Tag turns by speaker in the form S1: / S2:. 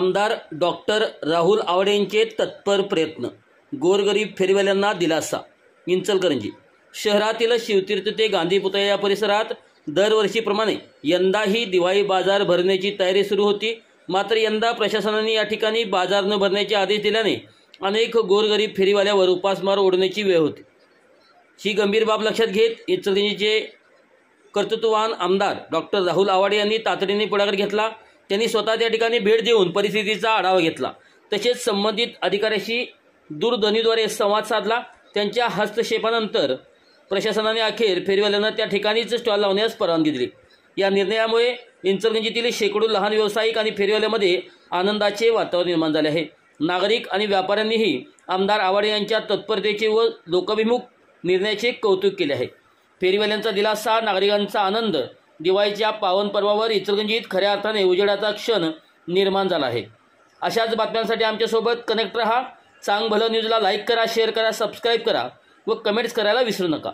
S1: आमदार डॉक्टर राहुल आवाडे यांचे तत्पर प्रयत्न, गोरगरीब फेरीवाल्यांना दिलासा। इंचलकरंजी शहरातील शिवतीर्थ ते गांधी पुतळा या परिसरात दरवर्षीप्रमाणे यंदाही दिवाळी बाजार भरण्याची तयारी सुरू होती। मात्र यंदा प्रशासनाने या ठिकाणी बाजार न भरण्याचे आदेश दिल्याने अनेक गोरगरीब फेरीवाल्यावर उपासमार ओढण्याची वेळ होती। ही गंभीर बाब लक्षात घेत इंचलकरंजीचे कर्तृत्ववान आमदार डॉक्टर राहुल आवाडे यांनी तातडीने पुढाकार घेतला। त्यांनी स्वतः त्या ठिकाणी भेट देऊन परिस्थितीचा आढावा घेतला, तसेच संबंधित अधिकाऱ्याशी दूरध्वनीद्वारे संवाद साधला। त्यांच्या हस्तक्षेपानंतर प्रशासनाने अखेर फेरीवाल्यांना त्या ठिकाणीच स्टॉल लावण्यास परवानगी दिली। या निर्णयामुळे इंचलकरंजीतील शेकडो लहान व्यावसायिक आणि फेरीवाल्यांमध्ये आनंदाचे वातावरण निर्माण झाले आहे। नागरिक आणि व्यापाऱ्यांनीही आमदार आवाडे यांच्या तत्परतेचे व लोकाभिमुख निर्णयाचे कौतुक केले आहे। फेरीवाल्यांचा दिलासा, नागरिकांचा आनंद, दिवाळीच्या पावन पर्वावर इंचलकरंजीत खऱ्या अर्थाने उजेडाचा क्षण निर्माण झाला आहे। अशाच बातम्यांसाठी आमच्यासोबत कनेक्ट रहा। चांग भलं न्यूजला लाईक करा, शेअर करा, सबस्क्राईब करा व कमेंट्स करायला विसरू नका।